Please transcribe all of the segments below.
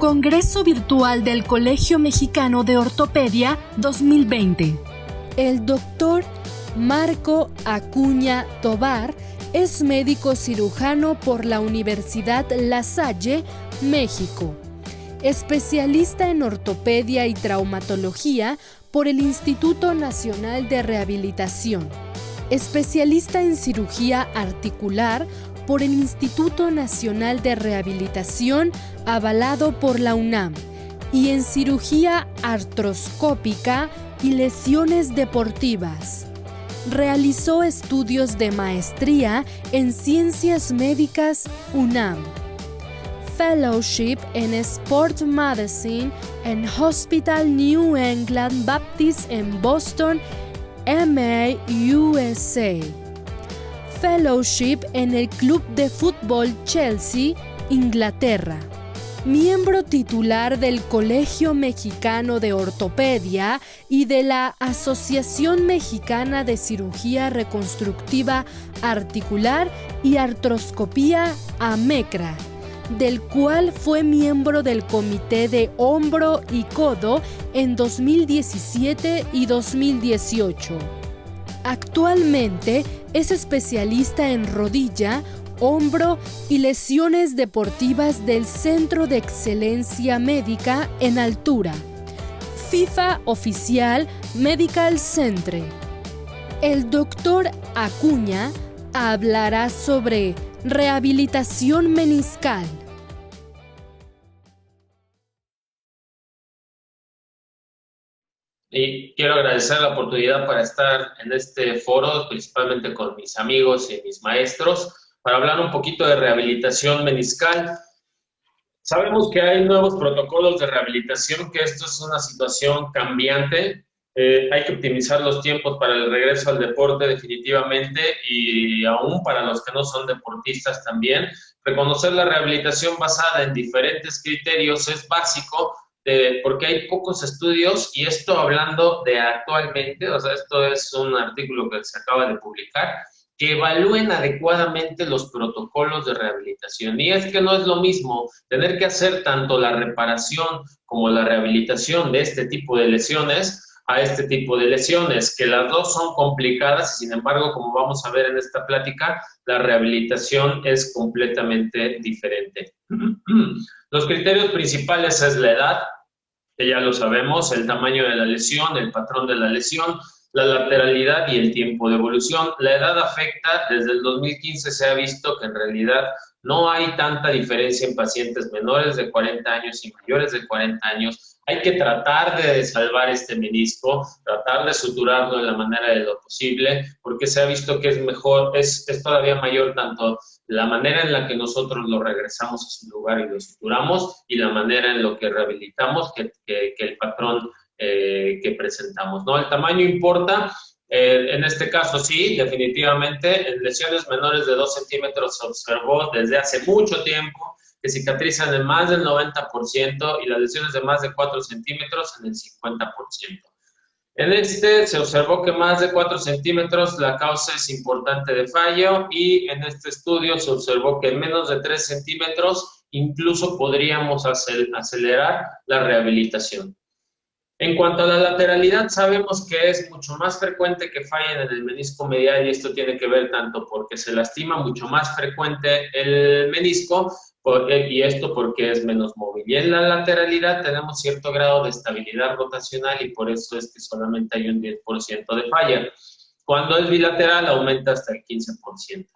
Congreso Virtual del Colegio Mexicano de Ortopedia 2020. El doctor Marco Acuña Tovar es médico cirujano por la Universidad La Salle, México. Especialista en ortopedia y traumatología por el Instituto Nacional de Rehabilitación. Especialista en cirugía articular por el Instituto Nacional de Rehabilitación avalado por la UNAM y en cirugía artroscópica y lesiones deportivas. Realizó estudios de maestría en Ciencias Médicas UNAM, Fellowship en Sport Medicine en Hospital New England Baptist en Boston, MA, USA. Fellowship en el Club de Fútbol Chelsea, Inglaterra. Miembro titular del Colegio Mexicano de Ortopedia y de la Asociación Mexicana de Cirugía Reconstructiva Articular y Artroscopía AMECRA, del cual fue miembro del Comité de Hombro y Codo en 2017 y 2018. Actualmente es especialista en rodilla, hombro y lesiones deportivas del Centro de Excelencia Médica en Altura, FIFA Oficial Medical Centre. El doctor Acuña hablará sobre rehabilitación meniscal. Y quiero agradecer la oportunidad para estar en este foro, principalmente con mis amigos y mis maestros, para hablar un poquito de rehabilitación meniscal. Sabemos que hay nuevos protocolos de rehabilitación, que esto es una situación cambiante. Hay que optimizar los tiempos para el regreso al deporte definitivamente y aún para los que no son deportistas también. Reconocer la rehabilitación basada en diferentes criterios es básico, porque hay pocos estudios, y esto hablando de actualmente, o sea, esto es un artículo que se acaba de publicar, que evalúen adecuadamente los protocolos de rehabilitación. Y es que no es lo mismo tener que hacer tanto la reparación como la rehabilitación de este tipo de lesiones a este tipo de lesiones, que las dos son complicadas y sin embargo, como vamos a ver en esta plática, la rehabilitación es completamente diferente. Los criterios principales es la edad, que ya lo sabemos, el tamaño de la lesión, el patrón de la lesión, la lateralidad y el tiempo de evolución. La edad afecta, desde el 2015 se ha visto que en realidad no hay tanta diferencia en pacientes menores de 40 años y mayores de 40 años. Hay que tratar de salvar este menisco, tratar de suturarlo de la manera de lo posible, porque se ha visto que es mejor, es todavía mayor tanto la manera en la que nosotros lo regresamos a su lugar y lo suturamos y la manera en la que rehabilitamos que el patrón que presentamos, ¿no? El tamaño importa, en este caso sí, definitivamente, en lesiones menores de 2 centímetros se observó desde hace mucho tiempo que cicatrizan en más del 90% y las lesiones de más de 4 centímetros en el 50%. En este se observó que más de 4 centímetros la causa es importante de fallo y en este estudio se observó que en menos de 3 centímetros incluso podríamos acelerar la rehabilitación. En cuanto a la lateralidad, sabemos que es mucho más frecuente que fallen en el menisco medial y esto tiene que ver tanto porque se lastima mucho más frecuente el menisco y esto porque es menos móvil. Y en la lateralidad tenemos cierto grado de estabilidad rotacional y por eso es que solamente hay un 10% de falla. Cuando es bilateral aumenta hasta el 15%.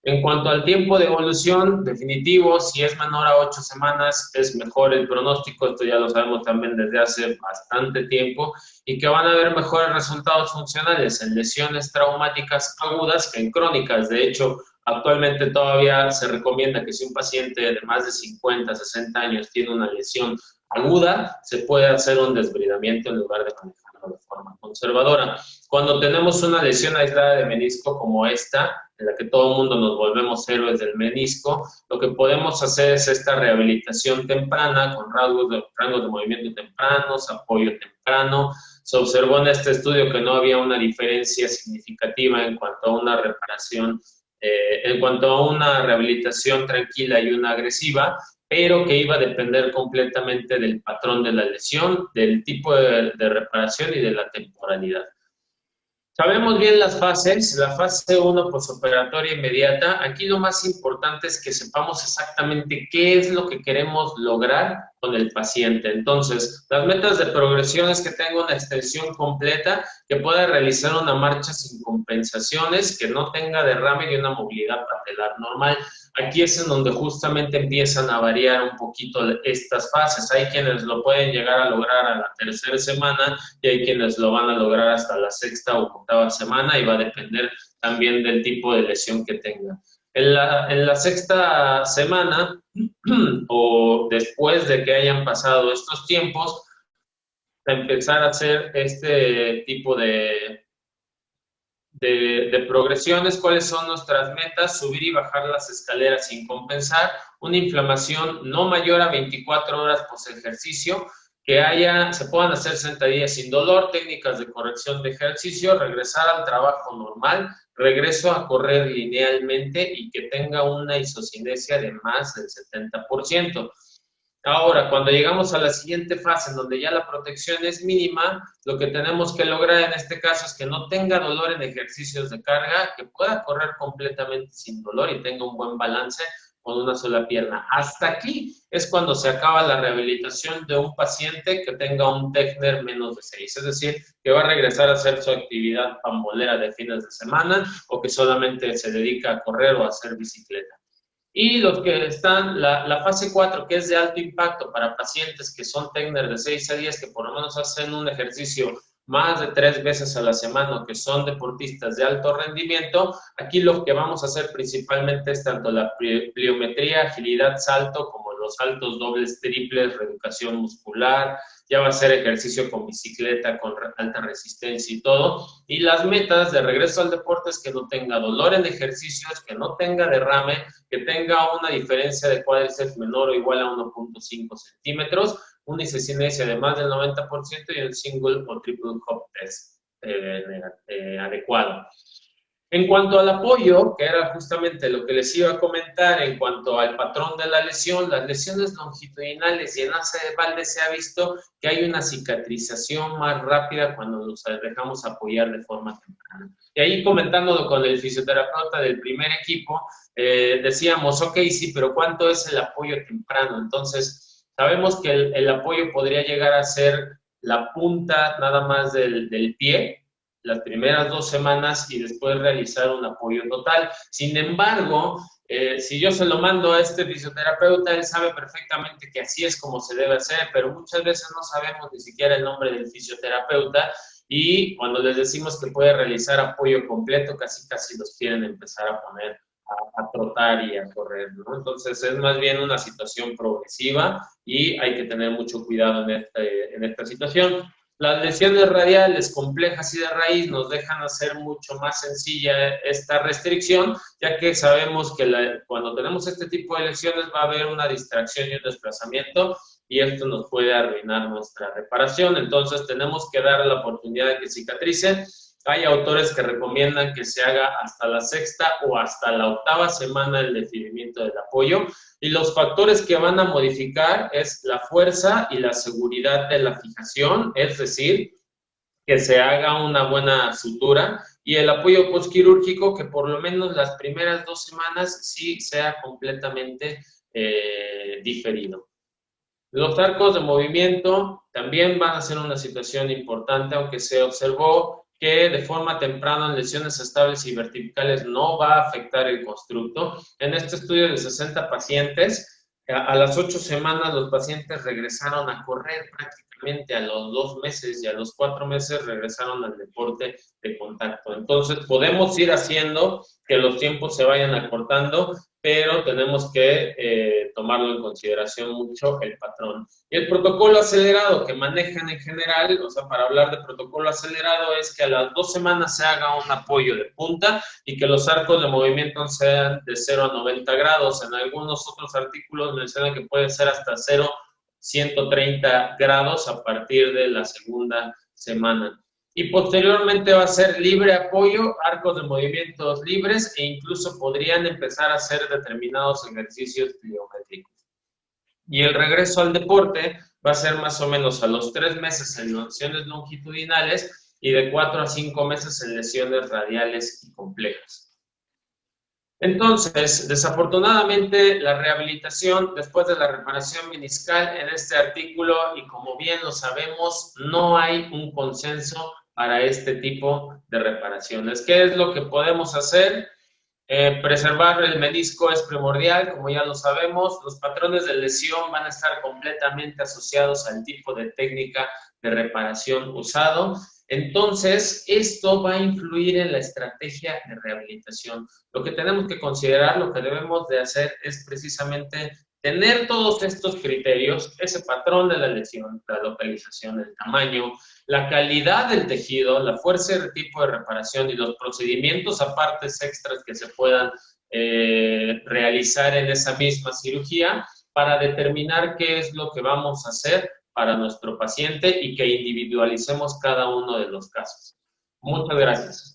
En cuanto al tiempo de evolución, definitivo, si es menor a 8 semanas es mejor el pronóstico, esto ya lo sabemos también desde hace bastante tiempo, y que van a haber mejores resultados funcionales en lesiones traumáticas agudas que en crónicas. De hecho, actualmente todavía se recomienda que si un paciente de más de 50, 60 años tiene una lesión aguda, se puede hacer un desbridamiento en lugar de manejarlo de forma conservadora. Cuando tenemos una lesión aislada de menisco como esta, en la que todo el mundo nos volvemos héroes del menisco, lo que podemos hacer es esta rehabilitación temprana con rangos de movimiento tempranos, apoyo temprano. Se observó en este estudio que no había una diferencia significativa en cuanto a una reparación, en cuanto a una rehabilitación tranquila y una agresiva, pero que iba a depender completamente del patrón de la lesión, del tipo de reparación y de la temporalidad. Sabemos bien las fases, la fase 1 posoperatoria inmediata. Aquí lo más importante es que sepamos exactamente qué es lo que queremos lograr con el paciente. Entonces, las metas de progresión es que tenga una extensión completa, que pueda realizar una marcha sin compensaciones, que no tenga derrame y una movilidad patelar normal. Aquí es en donde justamente empiezan a variar un poquito estas fases. Hay quienes lo pueden llegar a lograr a la tercera semana y hay quienes lo van a lograr hasta la sexta o octava semana y va a depender también del tipo de lesión que tenga. En la sexta semana o después de que hayan pasado estos tiempos, empezar a hacer este tipo de progresiones. ¿Cuáles son nuestras metas? Subir y bajar las escaleras sin compensar, una inflamación no mayor a 24 horas post ejercicio, que se puedan hacer sentadillas sin dolor, técnicas de corrección de ejercicio, regresar al trabajo normal, regreso a correr linealmente y que tenga una isocinesia de más del 70%. Ahora, cuando llegamos a la siguiente fase, en donde ya la protección es mínima, lo que tenemos que lograr en este caso es que no tenga dolor en ejercicios de carga, que pueda correr completamente sin dolor y tenga un buen balance con una sola pierna. Hasta aquí es cuando se acaba la rehabilitación de un paciente que tenga un Techner menos de 6, es decir, que va a regresar a hacer su actividad pambolera de fines de semana o que solamente se dedica a correr o a hacer bicicleta. Y los que están, la fase 4, que es de alto impacto para pacientes que son Techner de 6 a 10, que por lo menos hacen un ejercicio más de 3 veces a la semana, o que son deportistas de alto rendimiento, aquí lo que vamos a hacer principalmente es tanto la pliometría, agilidad, salto, como los saltos dobles, triples, reeducación muscular, ya va a ser ejercicio con bicicleta, con alta resistencia y todo. Y las metas de regreso al deporte es que no tenga dolor en ejercicios, que no tenga derrame, que tenga una diferencia de cuádriceps menor o igual a 1.5 centímetros, una isocinesia de más del 90% y un single o triple hop test adecuado. En cuanto al apoyo, que era justamente lo que les iba a comentar en cuanto al patrón de la lesión, las lesiones longitudinales y en asa de Valde se ha visto que hay una cicatrización más rápida cuando los dejamos apoyar de forma temprana. Y ahí comentándolo con el fisioterapeuta del primer equipo, decíamos, ok, sí, pero ¿cuánto es el apoyo temprano? Entonces, sabemos que el apoyo podría llegar a ser la punta nada más del pie, las primeras 2 semanas y después realizar un apoyo total. Sin embargo, si yo se lo mando a este fisioterapeuta, él sabe perfectamente que así es como se debe hacer, pero muchas veces no sabemos ni siquiera el nombre del fisioterapeuta y cuando les decimos que puede realizar apoyo completo, casi los quieren empezar a poner a trotar y a correr, ¿no? Entonces es más bien una situación progresiva y hay que tener mucho cuidado en esta situación. Las lesiones radiales complejas y de raíz nos dejan hacer mucho más sencilla esta restricción, ya que sabemos que cuando tenemos este tipo de lesiones va a haber una distracción y un desplazamiento y esto nos puede arruinar nuestra reparación. Entonces tenemos que dar la oportunidad de que cicatrice. Hay autores que recomiendan que se haga hasta la 6ª o hasta la 8ª semana el definimiento del apoyo. Y los factores que van a modificar es la fuerza y la seguridad de la fijación, es decir, que se haga una buena sutura, y el apoyo postquirúrgico, que por lo menos las primeras 2 semanas sí sea completamente diferido. Los arcos de movimiento también van a ser una situación importante, aunque se observó que de forma temprana en lesiones estables y verticales no va a afectar el constructo. En este estudio de 60 pacientes, a las 8 semanas los pacientes regresaron a correr prácticamente a los 2 meses y a los 4 meses regresaron al deporte de contacto. Entonces podemos ir haciendo que los tiempos se vayan acortando, pero tenemos que tomarlo en consideración mucho el patrón. Y el protocolo acelerado que manejan en general, o sea, para hablar de protocolo acelerado, es que a las 2 semanas se haga un apoyo de punta y que los arcos de movimiento sean de 0 a 90 grados. En algunos otros artículos mencionan que puede ser hasta 0 a 130 grados a partir de la segunda semana. Y posteriormente va a ser libre apoyo, arcos de movimientos libres e incluso podrían empezar a hacer determinados ejercicios pliométricos. y el regreso al deporte va a ser más o menos a los 3 meses en lesiones longitudinales y de 4 a 5 meses en lesiones radiales y complejas. Entonces, desafortunadamente, la rehabilitación después de la reparación meniscal en este artículo, y como bien lo sabemos, no hay un consenso para este tipo de reparaciones. ¿Qué es lo que podemos hacer? Preservar el menisco es primordial, como ya lo sabemos. Los patrones de lesión van a estar completamente asociados al tipo de técnica de reparación usado. Entonces, esto va a influir en la estrategia de rehabilitación. Lo que tenemos que considerar, lo que debemos de hacer es precisamente tener todos estos criterios, ese patrón de la lesión, la localización, el tamaño, la calidad del tejido, la fuerza y el tipo de reparación y los procedimientos aparte extras que se puedan realizar en esa misma cirugía para determinar qué es lo que vamos a hacer para nuestro paciente y que individualicemos cada uno de los casos. Muchas gracias.